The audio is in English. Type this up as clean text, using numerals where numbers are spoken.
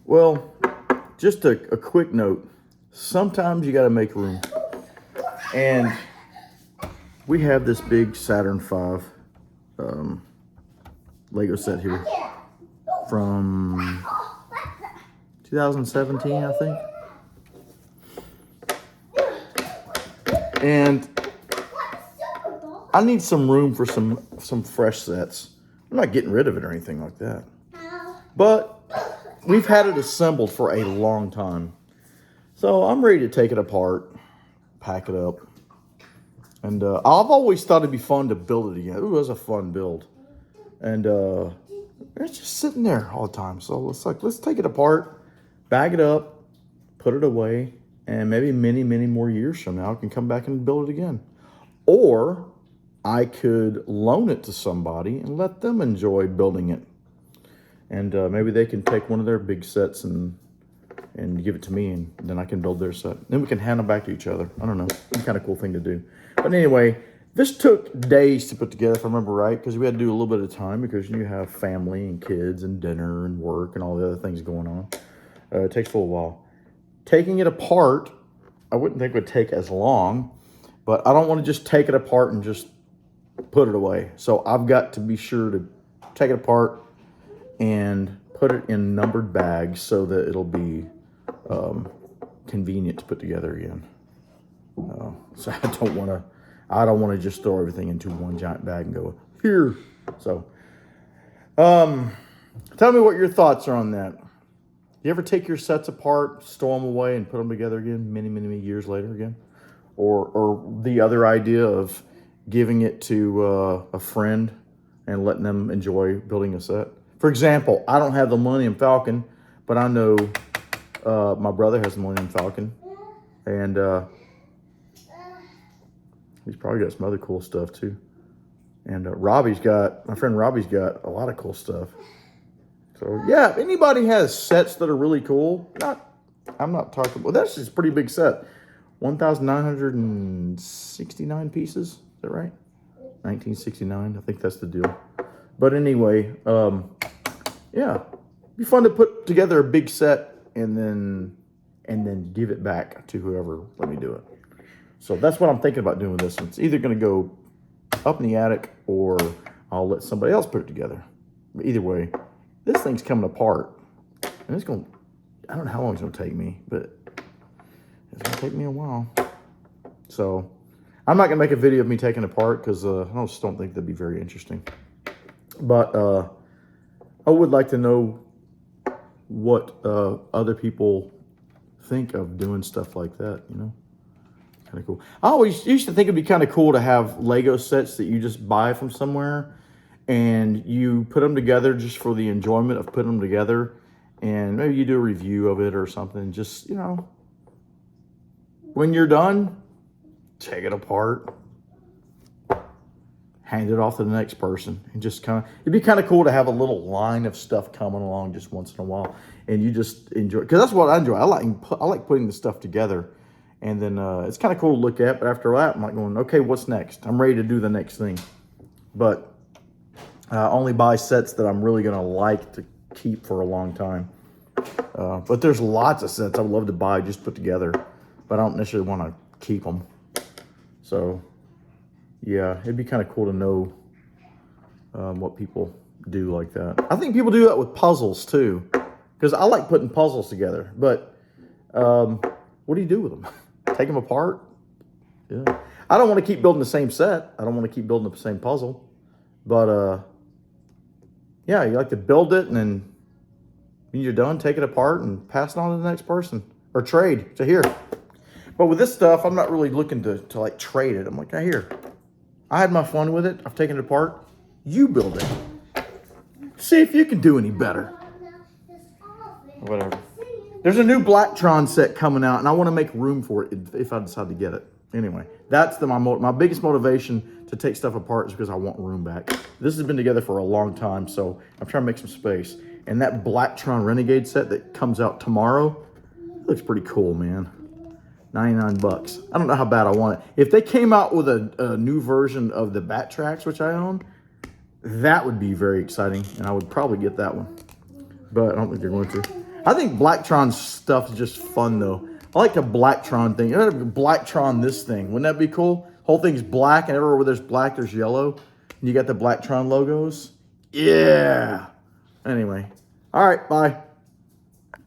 Well, just a quick note. Sometimes you got to make room. And we have this big Saturn V Lego set here from 2017, I think. And I need some room for some fresh sets. I'm not getting rid of it or anything like that. But we've had it assembled for a long time. So I'm ready to take it apart, pack it up. And I've always thought it'd be fun to build it again. Ooh, it was a fun build. And it's just sitting there all the time. So let's take it apart, bag it up, put it away, and maybe many, many more years from now I can come back and build it again. Or I could loan it to somebody and let them enjoy building it. And maybe they can take one of their big sets and give it to me, and then I can build their set. Then we can hand them back to each other. I don't know. It's kind of cool thing to do. But anyway, this took days to put together, if I remember right, because we had to do a little bit of time because you have family and kids and dinner and work and all the other things going on. It takes a little while. Taking it apart, I wouldn't think would take as long, but I don't want to just take it apart and just put it away. So I've got to be sure to take it apart and put it in numbered bags so that it'll be convenient to put together again. So I don't want to just throw everything into one giant bag and go here. So, tell me what your thoughts are on that. You ever take your sets apart, store them away, and put them together again many, many, many years later again? Or the other idea of giving it to a friend and letting them enjoy building a set? For example, I don't have the Millennium Falcon, but I know my brother has the Millennium Falcon, and he's probably got some other cool stuff too. And my friend Robbie's got a lot of cool stuff. So yeah, if anybody has sets that are really cool, I'm not talking about, that's just a pretty big set. 1,969 pieces, is that right? 1969, I think that's the deal. But anyway, yeah, it'd be fun to put together a big set and then give it back to whoever let me do it. So that's what I'm thinking about doing with this one. It's either going to go up in the attic or I'll let somebody else put it together. But either way, this thing's coming apart. And I don't know how long it's going to take me, but it's going to take me a while. So I'm not going to make a video of me taking it apart because I just don't think that'd be very interesting. But I would like to know what other people think of doing stuff like that, you know? Kind of cool. I always used to think it'd be kind of cool to have Lego sets that you just buy from somewhere and you put them together just for the enjoyment of putting them together, and maybe you do a review of it or something. Just, you know, when you're done, take it apart, hand it off to the next person, and just it'd be kind of cool to have a little line of stuff coming along just once in a while, and you just enjoy, because that's what I enjoy. I like putting the stuff together, and then it's kind of cool to look at, but after that, I'm like going, okay, what's next? I'm ready to do the next thing. But I only buy sets that I'm really going to like to keep for a long time. But there's lots of sets I would love to buy, just put together, but I don't necessarily want to keep them. So yeah, it'd be kind of cool to know what people do like that. I think people do that with puzzles too, because I like putting puzzles together. But what do you do with them? Take them apart? Yeah. I don't want to keep building the same set. I don't want to keep building the same puzzle. But yeah, you like to build it, and then when you're done, take it apart and pass it on to the next person, or trade. So here. But with this stuff, I'm not really looking to like trade it. I'm like, here. I had my fun with it. I've taken it apart. You build it. See if you can do any better. Whatever. There's a new Blacktron set coming out, and I want to make room for it if I decide to get it. Anyway, that's my biggest motivation to take stuff apart is because I want room back. This has been together for a long time, so I'm trying to make some space. And that Blacktron Renegade set that comes out tomorrow, looks pretty cool, man. 99 bucks. I don't know how bad I want it. If they came out with a new version of the Bat-Trax, which I own, that would be very exciting, and I would probably get that one. But I don't think they're going to. I think Blacktron's stuff is just fun, though. I like the Blacktron thing. Blacktron this thing. Wouldn't that be cool? Whole thing's black, and everywhere where there's black, there's yellow. And you got the Blacktron logos. Yeah. Anyway. All right, bye.